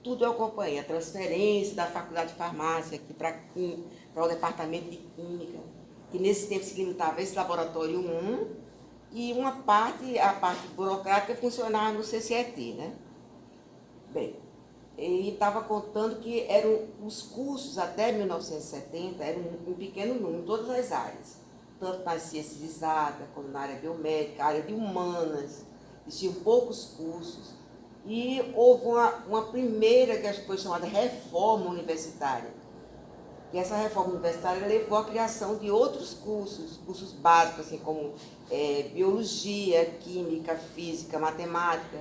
tudo eu acompanhei, a transferência da Faculdade de Farmácia aqui para o Departamento de Química, que nesse tempo se limitava a esse laboratório 1 e a parte burocrática funcionava no CCET, né? Bem, e estava contando que eram os cursos até 1970, eram um pequeno número em todas as áreas, tanto nas ciências exatas, como na área biomédica, área de humanas, existiam poucos cursos. E houve uma primeira, que foi chamada reforma universitária. E essa reforma universitária levou à criação de outros cursos básicos, assim como biologia, química, física, matemática.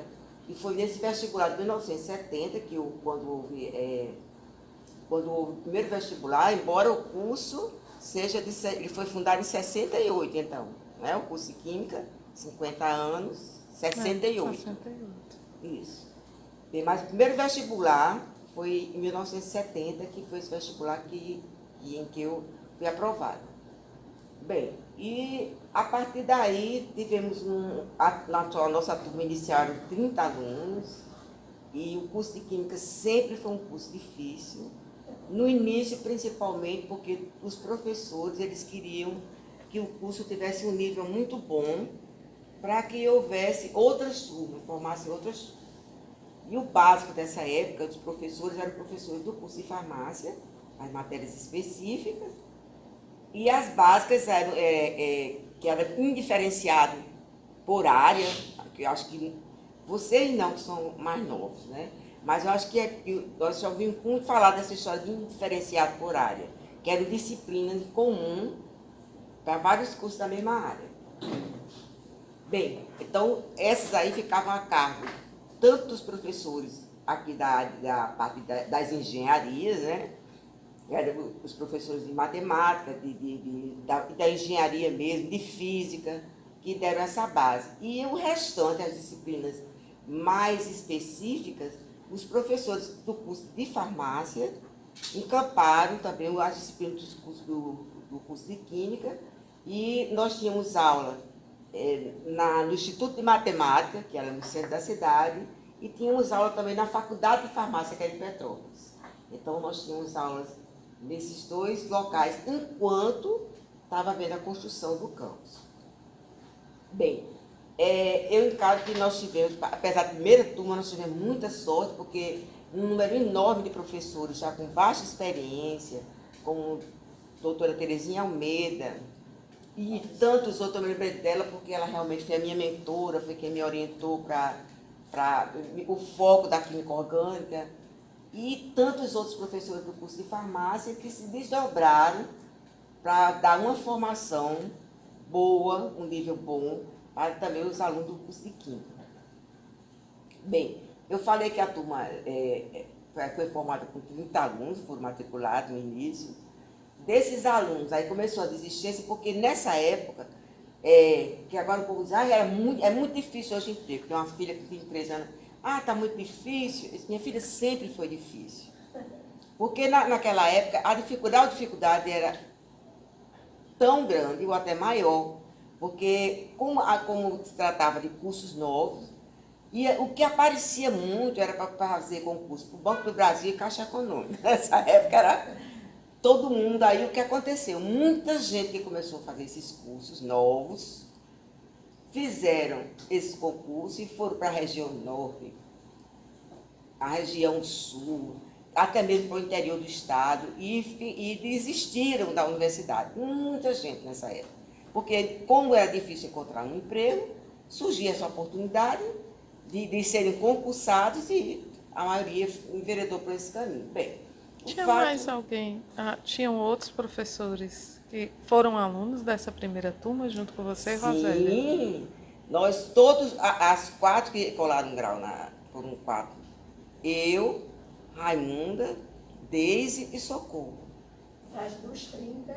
E foi nesse vestibular de 1970 que quando houve o primeiro vestibular, embora o curso ele foi fundado em 68, então, né? O curso de Química, 50 anos, 68. 68. Isso. Bem, mas o primeiro vestibular foi em 1970, que foi esse vestibular em que eu fui aprovada. Bem, e a partir daí tivemos na nossa turma iniciaram 30 alunos, e o curso de Química sempre foi um curso difícil. No início, principalmente, porque os professores eles queriam que o curso tivesse um nível muito bom para que houvesse outras turmas, formasse outras turmas. E o básico dessa época dos professores eram professores do curso de farmácia, as matérias específicas, e as básicas eram, que era indiferenciado por área, que eu acho que vocês não, que são mais novos, né? Mas eu acho que nós já ouvimos muito falar dessa história de indiferenciado por área, que eram disciplinas comum para vários cursos da mesma área. Bem, então essas aí ficavam a cargo tanto dos professores aqui da parte das engenharias, né? Eram os professores de matemática, da engenharia mesmo, de física, que deram essa base. E o restante, as disciplinas mais específicas, os professores do curso de farmácia encamparam também as disciplinas do curso de química, e nós tínhamos aula no Instituto de Matemática, que era no centro da cidade, e tínhamos aula também na Faculdade de Farmácia, que era em Petrópolis. Então, nós tínhamos aulas nesses dois locais, enquanto estava havendo a construção do campus. Bem, eu encaro que nós tivemos, apesar da primeira turma, nós tivemos muita sorte, porque um número enorme de professores, já com vasta experiência, como a doutora Terezinha Almeida, e tantos outros, eu me lembrei dela porque ela realmente foi a minha mentora, foi quem me orientou para o foco da química orgânica, e tantos outros professores do curso de farmácia que se desdobraram para dar uma formação boa, um nível bom, para também os alunos do curso de química. Bem, eu falei que a turma foi formada com 30 alunos, foram matriculados no início. Desses alunos, aí começou a desistência, porque nessa época, que agora o povo diz, é muito difícil hoje emprego. Tem uma filha que tem 13 anos, tá muito difícil. Minha filha sempre foi difícil. Porque naquela época a dificuldade era tão grande, ou até maior, porque como se tratava de cursos novos, e o que aparecia muito era para fazer concurso para o Banco do Brasil e Caixa Econômica. Nessa época era todo mundo. Aí o que aconteceu? Muita gente que começou a fazer esses cursos novos fizeram esse concurso e foram para a região norte, a região sul, até mesmo para o interior do estado, e desistiram da universidade. Muita gente nessa época. Porque, como era difícil encontrar um emprego, surgia essa oportunidade de serem concursados, e a maioria enveredou por esse caminho. Bem, Tinha mais alguém? Tinham outros professores que foram alunos dessa primeira turma junto com você, Rosélia? Sim, nós todos, as 4 que colaram grau, foram 4. Eu, Raimunda, Deise e Socorro. Mas dos 30,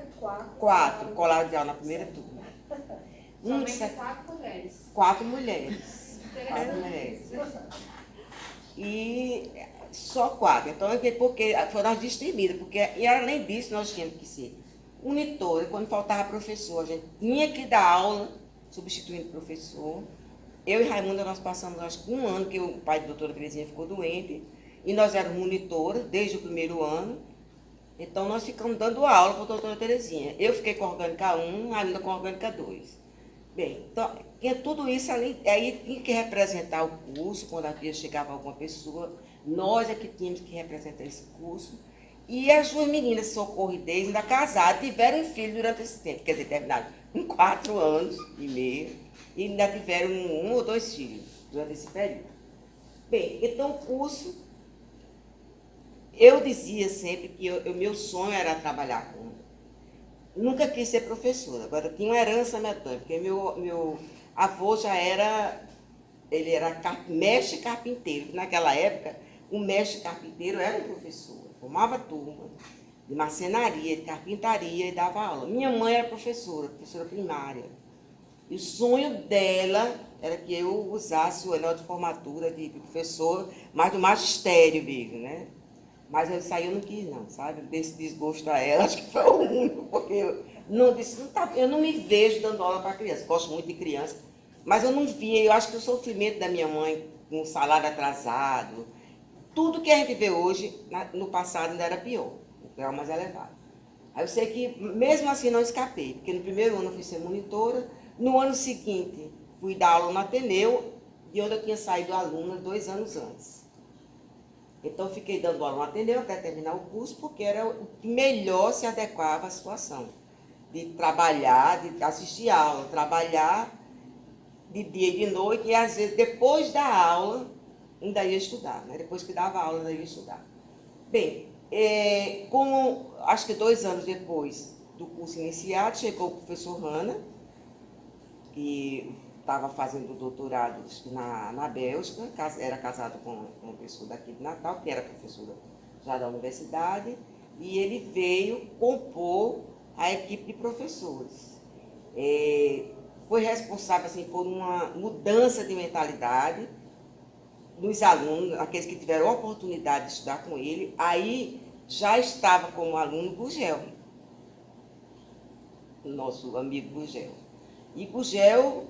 4 colaram grau na primeira turma. Somente 4 mulheres. 4 mulheres. 4 mulheres. E só 4. Então, porque foram as destemidas. E além disso, nós tínhamos que ser monitor. E quando faltava professor, a gente tinha que dar aula, substituindo o professor. Eu e Raimunda, nós passamos, acho que 1 ano, que o pai da doutora Terezinha ficou doente. e nós éramos monitoras desde o primeiro ano. Então, nós ficamos dando aula para a doutora Terezinha. Eu fiquei com a orgânica 1, ainda com a orgânica 2. Bem, então, tinha tudo isso ali, aí tinha que representar o curso, quando havia chegava alguma pessoa, nós é que tínhamos que representar esse curso. E as duas meninas, Socorro e Deise, ainda casadas, tiveram filho durante esse tempo, quer dizer, terminaram com 4 anos e meio, e ainda tiveram 1 ou 2 filhos durante esse período. Bem, então o curso, eu dizia sempre que o meu sonho era trabalhar com. Nunca quis ser professora, agora tinha uma herança medonha, porque meu avô já era, ele era mestre carpinteiro, naquela época o mestre carpinteiro era um professor, formava turma de marcenaria, de carpintaria e dava aula. Minha mãe era professora primária, e o sonho dela era que eu usasse o anel de formatura de professor, mas do magistério mesmo, né? Mas isso aí eu não quis não, sabe? Desse desgosto a ela, acho que foi o único, porque eu não me vejo dando aula para criança, gosto muito de criança, mas eu não via, eu acho que o sofrimento da minha mãe com o salário atrasado, tudo que a gente vê hoje, no passado ainda era pior, o grau mais elevado. Aí eu sei que, mesmo assim, não escapei, porque no primeiro ano eu fui ser monitora, no ano seguinte fui dar aula no Ateneu, de onde eu tinha saído aluna 2 anos antes. Então, eu fiquei dando aula no Ateneu até terminar o curso, porque era o que melhor se adequava à situação. De trabalhar, de assistir aula, trabalhar de dia e de noite, e às vezes, depois da aula, ainda ia estudar, né? Depois que dava aula, ainda ia estudar. Bem, acho que 2 anos depois do curso iniciado, chegou o professor Hanna, que estava fazendo doutorado na Bélgica, era casado com uma pessoa daqui de Natal, que era professora já da universidade, e ele veio compor a equipe de professores. Foi responsável assim, por uma mudança de mentalidade nos alunos, aqueles que tiveram a oportunidade de estudar com ele. Aí já estava como aluno Gugel, nosso amigo Gugel. E Gugel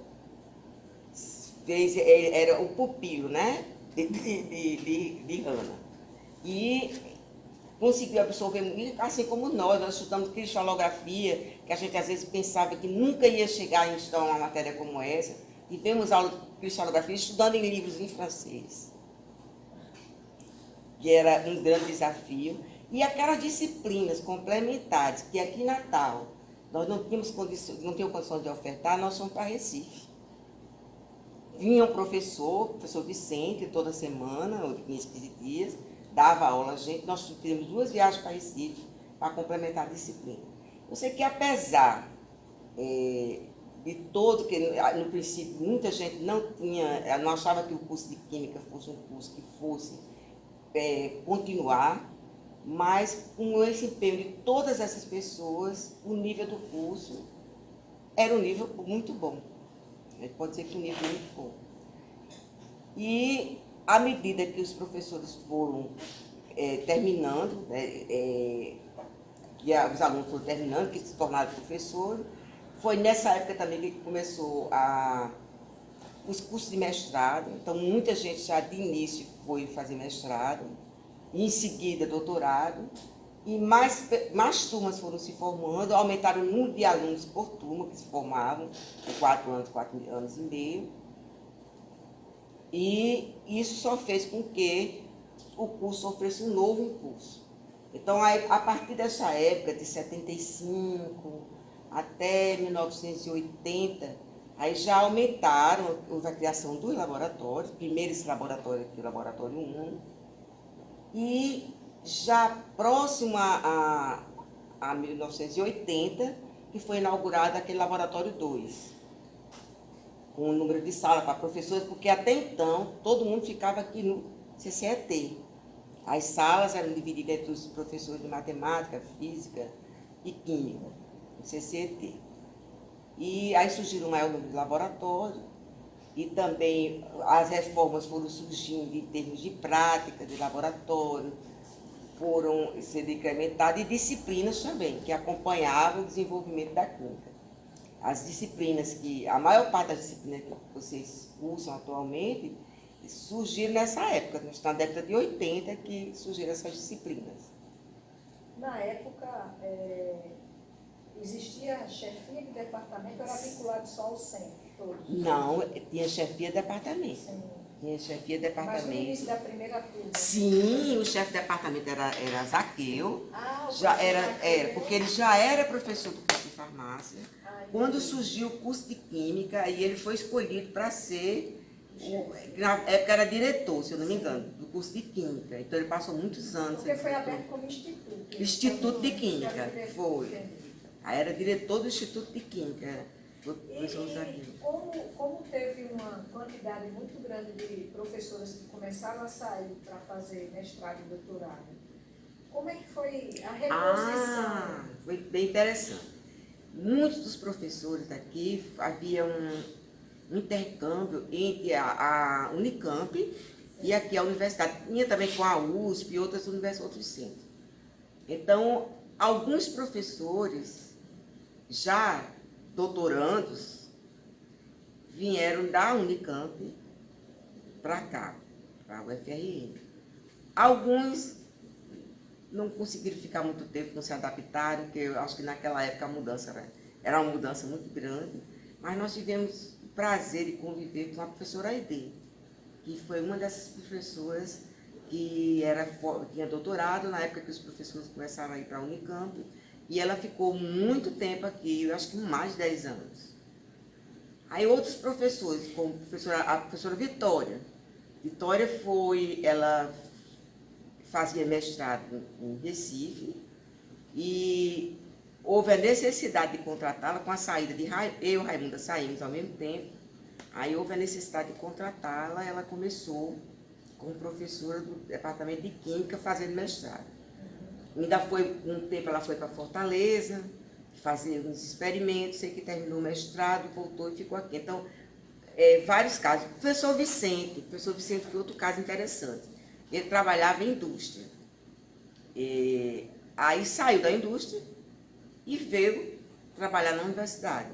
era o pupilo, né, de Hanna. E conseguiu absorver muito, assim como nós estudamos cristalografia, que a gente às vezes pensava que nunca ia chegar a estudar uma matéria como essa. Tivemos aula de cristalografia estudando em livros em francês, que era um grande desafio. E aquelas disciplinas complementares, que aqui em Natal nós não tínhamos condições de ofertar, nós fomos para Recife. Vinha um professor Vicente, toda semana, ou de 15 dias, dava aula a gente. Nós fizemos 2 viagens para Recife para complementar a disciplina. Eu sei que, apesar de todo, que no princípio muita gente não achava que o curso de Química fosse um curso que fosse continuar, mas com esse empenho de todas essas pessoas, o nível do curso era um nível muito bom. Pode ser que um nível muito bom. E, à medida que os professores foram terminando, que os alunos foram terminando, que se tornaram professores, foi nessa época também que começou os cursos de mestrado. Então, muita gente já de início foi fazer mestrado, e em seguida doutorado, e mais turmas foram se formando, aumentaram o número de alunos por turma que se formavam, de 4 anos e meio, e isso só fez com que o curso sofresse um novo impulso. Então, a partir dessa época, de 75 até 1980, aí já aumentaram a criação dos laboratórios, primeiro esse laboratório aqui, o Laboratório 1, e já próximo a 1980, que foi inaugurado aquele Laboratório 2, com um número de salas para professores, porque até então todo mundo ficava aqui no CCET. As salas eram divididas entre os professores de matemática, física e química, no CCET. E aí surgiram um maior número de laboratórios, e também as reformas foram surgindo em termos de prática, de laboratório, foram sendo incrementadas, e disciplinas também, que acompanhavam o desenvolvimento da química. As disciplinas a maior parte das disciplinas que vocês cursam atualmente, surgiram nessa época, na década de 80 que surgiram essas disciplinas. Na época, existia chefia de departamento, era vinculado só ao centro, todos? Não, tinha chefia de departamento. Sim. Tinha chefia de Mas no departamento. início da primeira turma? Sim, o chefe de departamento era Zaqueu. Ah, o Já professor era, Zaqueu. porque ele já era professor do curso de farmácia. Ah, Quando entendi. surgiu o curso de química, aí ele foi escolhido para ser, na época era diretor, se eu não me engano, do curso de química. Então ele passou muitos anos. Porque foi aberto como instituto. Instituto de Química, Era diretor, foi. entendi. Aí era diretor do Instituto de Química. Foi o E professor Zaqueu. como teve uma quantidade muito grande de professoras que começaram a sair para fazer mestrado e doutorado, como é que foi a reposição? Foi bem interessante. Muitos dos professores daqui havia um intercâmbio entre a Unicamp e aqui a universidade. Tinha também com a USP e outras universidades, outros centros. Então, alguns professores já doutorandos vieram da Unicamp para cá, para a UFRN. Alguns não conseguiram ficar muito tempo, não se adaptaram, porque eu acho que naquela época a mudança era uma mudança muito grande, mas nós tivemos o prazer de conviver com a professora Aide, que foi uma dessas professoras que tinha doutorado na época que os professores começaram a ir para a Unicamp, e ela ficou muito tempo aqui, eu acho que mais de 10 anos. Aí outros professores, como a professora Vitória. Vitória ela fazia mestrado em Recife, e houve a necessidade de contratá-la com a saída de eu e Raimunda saímos ao mesmo tempo. Aí houve a necessidade de contratá-la, ela começou como professora do departamento de Química fazendo mestrado. Ainda foi, um tempo ela foi para Fortaleza, fazer uns experimentos, sei que terminou o mestrado, voltou e ficou aqui. Então, vários casos. O professor Vicente foi outro caso interessante. Ele trabalhava em indústria. Aí saiu da indústria e veio trabalhar na universidade.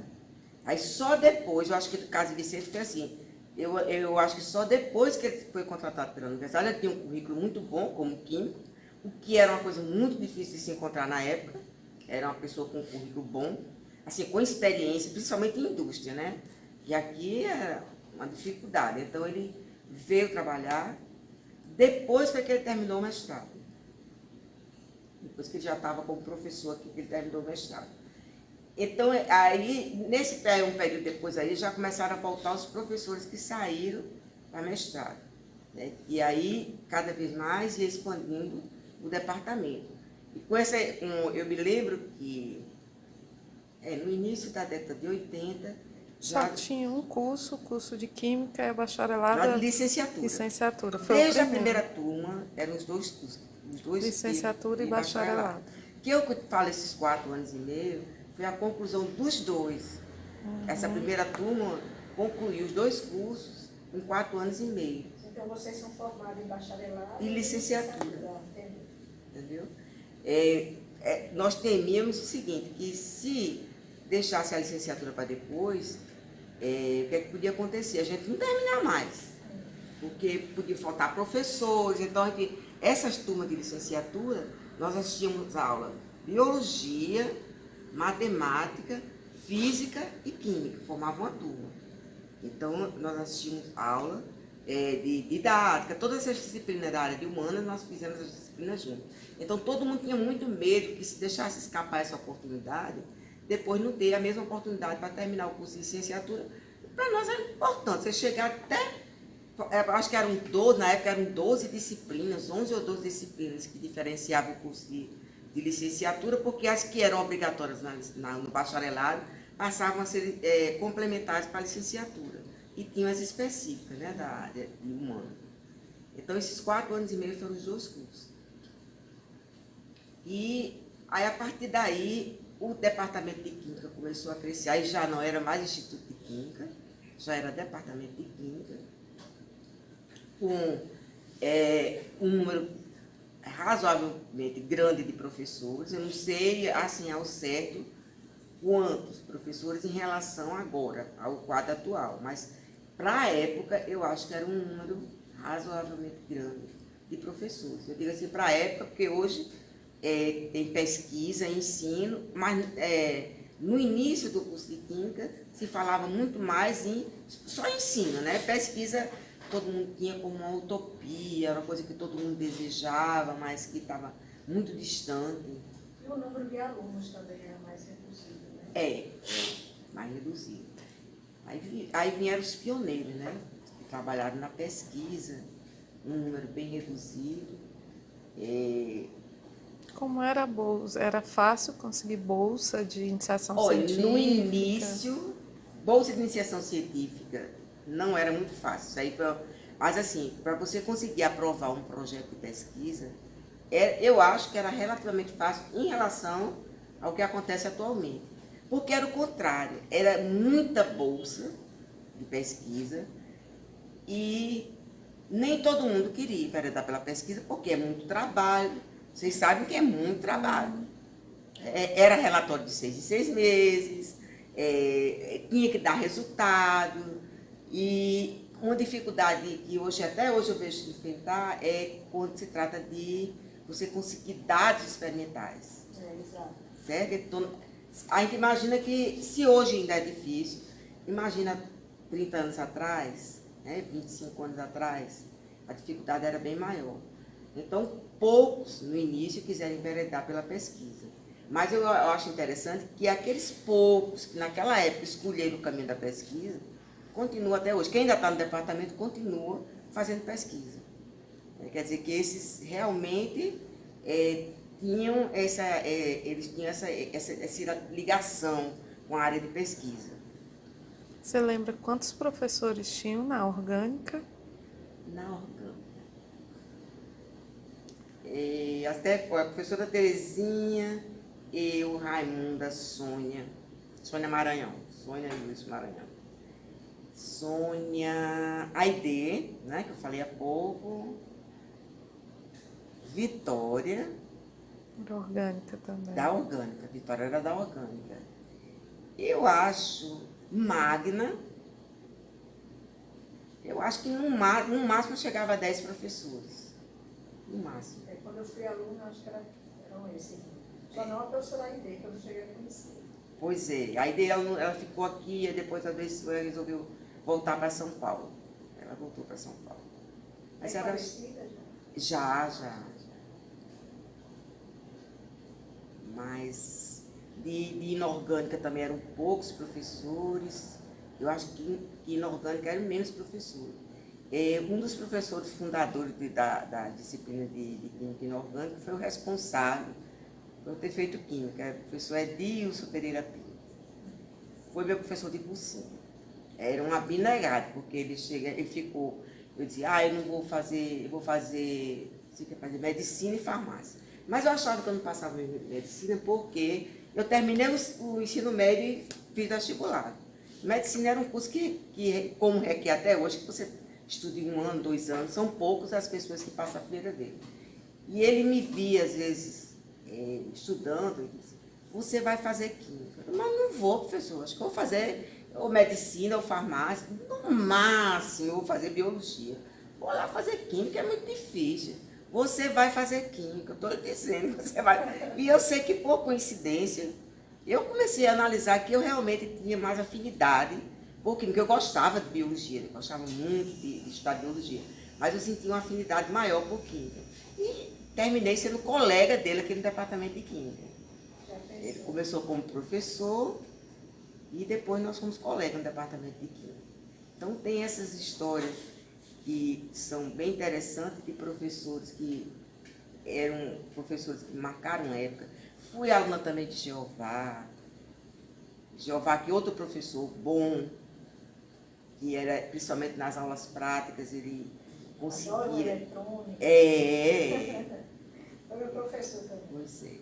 Aí só depois, eu acho que o caso de Vicente foi assim, eu acho que só depois que ele foi contratado pela universidade, ele tinha um currículo muito bom como químico, o que era uma coisa muito difícil de se encontrar na época. Era uma pessoa com um currículo bom, assim, com experiência, principalmente em indústria, né? E aqui era uma dificuldade. Então ele veio trabalhar, depois foi que ele terminou o mestrado. Depois que ele já estava como professor aqui, que ele terminou o mestrado. Então, aí, nesse um período depois aí, já começaram a voltar os professores que saíram para mestrado, né? E aí, cada vez mais, ia expandindo o departamento. E com eu me lembro que no início da década de 80, Só tinha um curso de Química e bacharelado. já de licenciatura. Licenciatura. Foi Desde o a primeiro. primeira turma, eram os dois cursos. Licenciatura e bacharelado. Que eu falo esses 4 anos e meio, foi a conclusão dos dois. Essa primeira turma concluiu os 2 cursos em 4 anos e meio. Então, vocês são formados em bacharelado E licenciatura. Entendeu? Entendeu? Nós temíamos o seguinte, que se deixasse a licenciatura para depois, o que é que podia acontecer? A gente não terminar mais, porque podia faltar professores. Então, essas turmas de licenciatura, nós assistíamos aula de biologia, matemática, física e química, formavam uma turma. Então, nós assistimos aula de didática, todas essas disciplinas da área de humanas, nós fizemos as disciplinas juntas. Então, todo mundo tinha muito medo que se deixasse escapar essa oportunidade, depois não ter a mesma oportunidade para terminar o curso de licenciatura. Para nós era importante, você chegar até, acho que eram 12, na época eram 12 disciplinas, 11 ou 12 disciplinas que diferenciavam o curso de licenciatura, porque as que eram obrigatórias no bacharelado passavam a ser complementares para a licenciatura. E tinham as específicas, né, da área de humano. Então, esses 4 anos e meio foram os 2 cursos. E aí, a partir daí, o departamento de Química começou a crescer. Aí já não era mais Instituto de Química, já era departamento de Química, com um número razoavelmente grande de professores. Eu não sei, assim, ao certo, quantos professores em relação agora, ao quadro atual, mas para a época eu acho que era um número razoavelmente grande de professores. Eu digo assim, para a época, porque hoje tem pesquisa, ensino, mas no início do curso de Química se falava muito mais em só ensino, né? Pesquisa todo mundo tinha como uma utopia, era uma coisa que todo mundo desejava, mas que estava muito distante. E o número de alunos também era mais reduzido, né? Mais reduzido. Aí vieram os pioneiros, né? Que trabalharam na pesquisa, um número bem reduzido. Como era a bolsa? Era fácil conseguir bolsa de iniciação Olha, científica? no início, bolsa de iniciação científica não era muito fácil. Isso aí mas assim, para você conseguir aprovar um projeto de pesquisa, eu acho que era relativamente fácil em relação ao que acontece atualmente. Porque era o contrário, era muita bolsa de pesquisa e nem todo mundo queria enveredar pela pesquisa, porque é muito trabalho. Vocês sabem que é muito trabalho. Era relatório de 6 em 6 meses, tinha que dar resultado. E uma dificuldade que até hoje eu vejo de enfrentar é quando se trata de você conseguir dados experimentais. Exato. Certo? Então, a gente imagina que, se hoje ainda é difícil, imagina 30 anos atrás, 25 anos atrás, a dificuldade era bem maior. Então, poucos, no início, quiseram enveredar pela pesquisa. Mas eu acho interessante que aqueles poucos que naquela época escolheram o caminho da pesquisa, continua até hoje. Quem ainda está no departamento continua fazendo pesquisa. Quer dizer que esses realmente tinham eles tinham essa ligação com a área de pesquisa. Você lembra quantos professores tinham na orgânica? Na orgânica. Até a professora Terezinha, eu, Raimunda, Sônia Maranhão, Sônia Luiz Maranhão. Sônia Aide, né, que eu falei há pouco. Vitória. Da orgânica também. Da orgânica, Vitória era da orgânica. Eu acho Magna. Eu acho que no máximo chegava a 10 professores. No máximo. Quando eu fui aluna, acho que eram esses. Só não a professora Aide, que eu não cheguei a conhecer. Pois é. A Aide, ela ficou aqui e depois, às vezes, ela resolveu voltar para São Paulo. Ela voltou para São Paulo. Mas era falecida já? Já. Mas de inorgânica também eram poucos professores. Eu acho que inorgânica eram menos professores. Um dos professores fundadores da disciplina de Química Inorgânica foi o responsável por ter feito Química, o professor Edilson Pereira Pinto. Foi meu professor de cursinho. Era um abnegado, porque ele ficou, eu dizia, eu não vou fazer, eu vou fazer, você quer fazer medicina e farmácia. Mas eu achava que eu não passava em medicina porque eu terminei o ensino médio e fiz vestibular. Medicina era um curso que como requer até hoje, que você estuda em 1 ano, 2 anos, são poucas as pessoas que passam a primeira vez. E ele me via, às vezes, estudando, e disse, você vai fazer química. Mas não vou, professor, acho que eu vou fazer ou medicina ou farmácia, no máximo eu vou fazer biologia. Vou lá fazer química, é muito difícil. Você vai fazer química, eu estou lhe dizendo, você vai. E eu sei que, por coincidência, eu comecei a analisar que eu realmente tinha mais afinidade por química. Eu gostava de biologia, eu gostava muito de estudar biologia, mas eu sentia uma afinidade maior por química. E terminei sendo colega dele aqui no departamento de química. Ele começou como professor e depois nós fomos colegas no departamento de química. Então tem essas histórias que são bem interessantes de professores que eram professores que marcaram época. Fui aluna também de Jeová, que outro professor bom, que era, principalmente nas aulas práticas, ele conseguia... Eletrônica. Foi meu professor também. Pois é.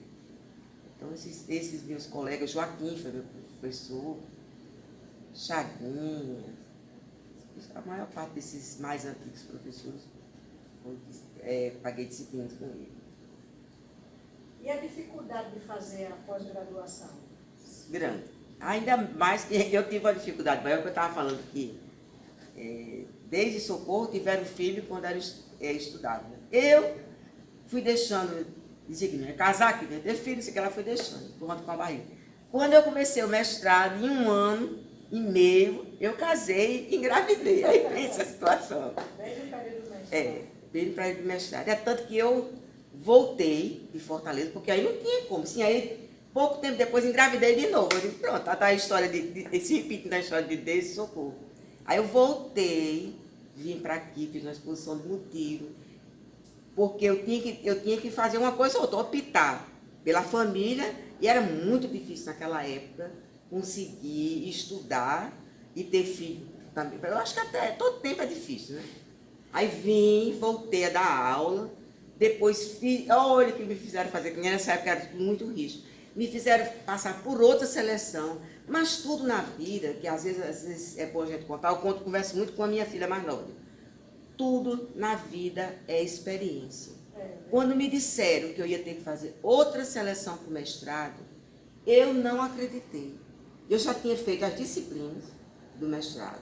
Então esses meus colegas, Joaquim foi meu professor, Chaguinha, a maior parte desses mais antigos professores, paguei disciplinas com ele. E a dificuldade de fazer a pós-graduação? Grande. Ainda mais que eu tive uma dificuldade maior, que eu estava falando que desde Socorro, tiveram filho quando eram estudavam. Eu fui deixando, dizia que não ia casar, que não ia ter filho, isso que ela foi deixando, empurrando com a barriga. Quando eu comecei o mestrado, em 1 ano e meio, eu casei e engravidei. Aí pensa a situação. Desde o período do mestrado. Bem no período do mestrado. É tanto que eu voltei de Fortaleza, porque aí não tinha como. Sim, aí, pouco tempo depois, engravidei de novo. Eu digo, pronto, tá a história esse repito da história de Deus e Socorro. Aí eu voltei, vim para aqui, fiz uma exposição de motivo, porque eu tinha que fazer uma coisa ou outra, optar pela família, e era muito difícil naquela época conseguir estudar e ter filho também. Eu acho que até todo tempo é difícil, né? Aí vim, voltei a dar aula, depois fiz, olha o que me fizeram fazer, que nessa época era muito risco. Me fizeram passar por outra seleção, mas tudo na vida, que às vezes é bom a gente contar, eu converso muito com a minha filha mais nova. Tudo na vida é experiência. Quando me disseram que eu ia ter que fazer outra seleção para o mestrado, eu não acreditei. Eu já tinha feito as disciplinas do mestrado.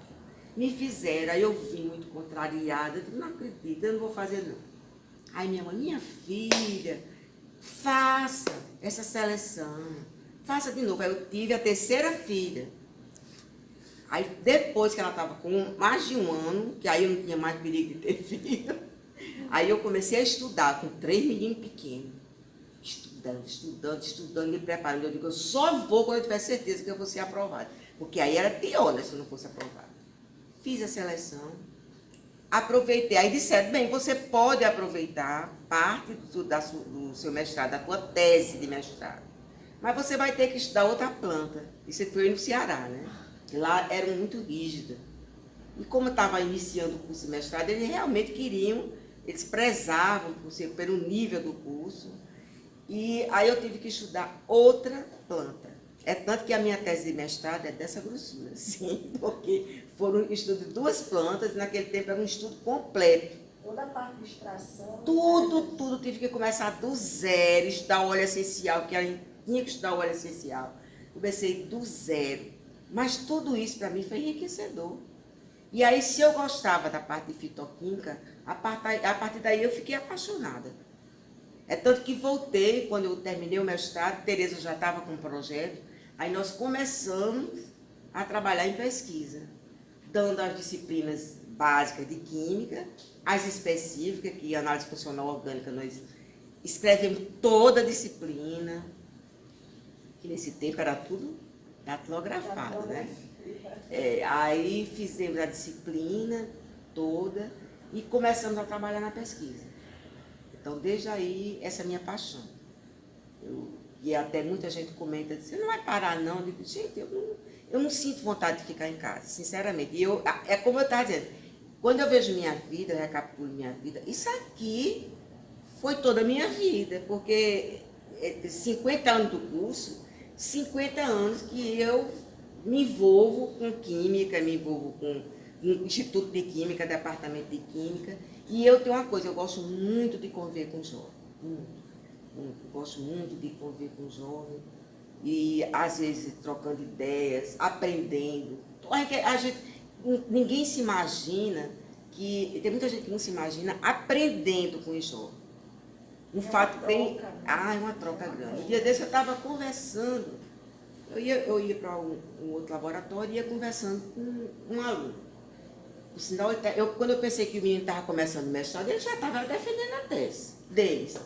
Me fizeram, aí eu vim muito contrariada, eu disse, não acredito, eu não vou fazer não. Aí minha mãe, minha filha, faça essa seleção, faça de novo. Aí eu tive a 3ª filha. Aí depois que ela estava com mais de 1 ano, que aí eu não tinha mais perigo de ter filho, aí eu comecei a estudar com 3 meninos pequenos. Estudando, me preparando. Eu digo, eu só vou quando eu tiver certeza que eu vou ser aprovada. Porque aí era pior, né, se eu não fosse aprovada. Fiz a seleção, aproveitei. Aí disseram, bem, você pode aproveitar parte do seu mestrado, da tua tese de mestrado. Mas você vai ter que estudar outra planta. Isso foi no Ceará, né? Lá eram muito rígidas. E como eu estava iniciando o curso de mestrado, eles realmente queriam, eles prezavam pelo nível do curso. E aí eu tive que estudar outra planta. É tanto que a minha tese de mestrado é dessa grossura, sim, porque foram estudos de 2 plantas, e naquele tempo era um estudo completo. Toda a parte de extração. Tudo tive que começar do zero, estudar óleo essencial, que a gente tinha que estudar óleo essencial. Comecei do zero. Mas tudo isso para mim foi enriquecedor. E aí, se eu gostava da parte de fitoquímica, a partir daí eu fiquei apaixonada. É tanto que voltei, quando eu terminei o mestrado, Tereza já estava com um projeto, aí nós começamos a trabalhar em pesquisa, dando as disciplinas básicas de química, as específicas, que análise funcional orgânica, nós escrevemos toda a disciplina, que nesse tempo era tudo datilografado, né? Aí fizemos a disciplina toda e começamos a trabalhar na pesquisa. Então, desde aí, essa é a minha paixão. E até muita gente comenta, você não vai parar não? Eu digo, gente, eu não sinto vontade de ficar em casa, sinceramente. E é como eu estava dizendo, quando eu vejo minha vida, eu recapitulo minha vida, isso aqui foi toda a minha vida, porque 50 anos do curso, 50 anos que eu me envolvo com química, me envolvo com Instituto de Química, Departamento de Química, e eu tenho uma coisa, eu gosto muito de conviver com jovem, muito, gosto muito de conviver com jovem, e às vezes trocando ideias, aprendendo. Ninguém se imagina tem muita gente que não se imagina aprendendo com os jovens. É uma troca grande. Um dia desse eu estava conversando, eu ia para um outro laboratório e ia conversando com um aluno. Por sinal, quando eu pensei que o menino estava começando o mestrado, ele já estava defendendo a tese deles.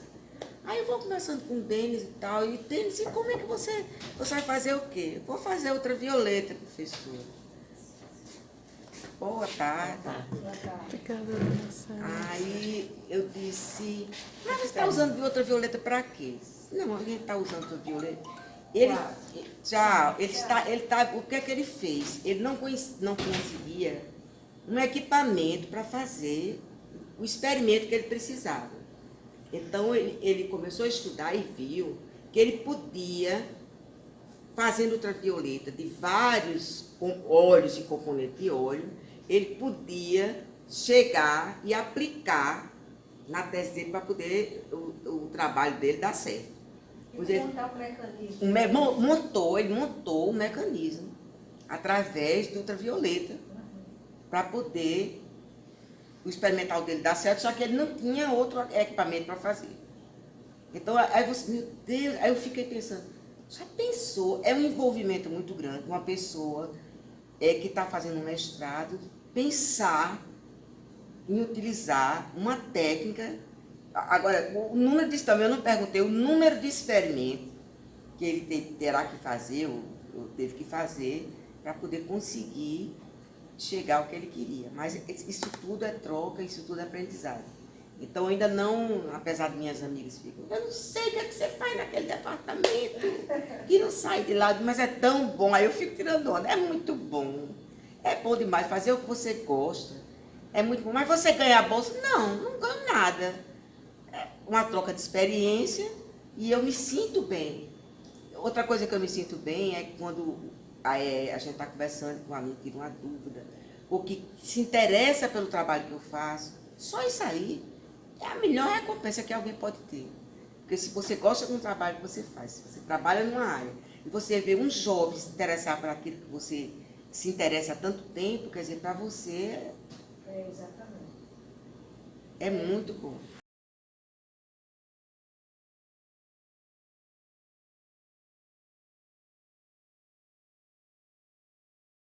Aí eu vou conversando com o Denis e tal, e Denis, e como é que você vai fazer o quê? Vou fazer ultravioleta, professor. Boa tarde. Obrigada, dona. Aí eu disse, mas você está usando ultravioleta para quê? Não, a gente está usando ultravioleta. O que é que ele fez? Ele não conseguia um equipamento para fazer o experimento que ele precisava. Então, ele começou a estudar e viu que ele podia, fazendo ultravioleta de vários óleos e componentes de óleo, ele podia chegar e aplicar na tese dele para poder o trabalho dele dar certo. E montar o mecanismo. Ele montou o mecanismo através do ultravioleta para poder o experimental dele dar certo, só que ele não tinha outro equipamento para fazer. Então, aí você, meu Deus, aí eu fiquei pensando, já pensou? É um envolvimento muito grande, uma pessoa que está fazendo um mestrado, pensar em utilizar uma técnica. Agora, o número de, também eu não perguntei, o número de experimentos que ele terá que fazer, ou teve que fazer, para poder conseguir chegar ao que ele queria. Mas isso tudo é troca, isso tudo é aprendizado. Então, ainda não, apesar de minhas amigas ficam, eu não sei o que, é que você faz naquele departamento, que não sai de lá, mas é tão bom. Aí eu fico tirando onda, é muito bom. É bom demais fazer o que você gosta. É muito bom. Mas você ganha a bolsa? Não, não ganho nada. É uma troca de experiência e eu me sinto bem. Outra coisa que eu me sinto bem é quando a gente está conversando com um amigo que tem uma dúvida, ou que se interessa pelo trabalho que eu faço. Só isso aí é a melhor recompensa que alguém pode ter. Porque se você gosta de um trabalho que você faz, se você trabalha numa área, e você vê um jovem se interessar por aquilo que você se interessa há tanto tempo, quer dizer, para você É, exatamente. é muito bom.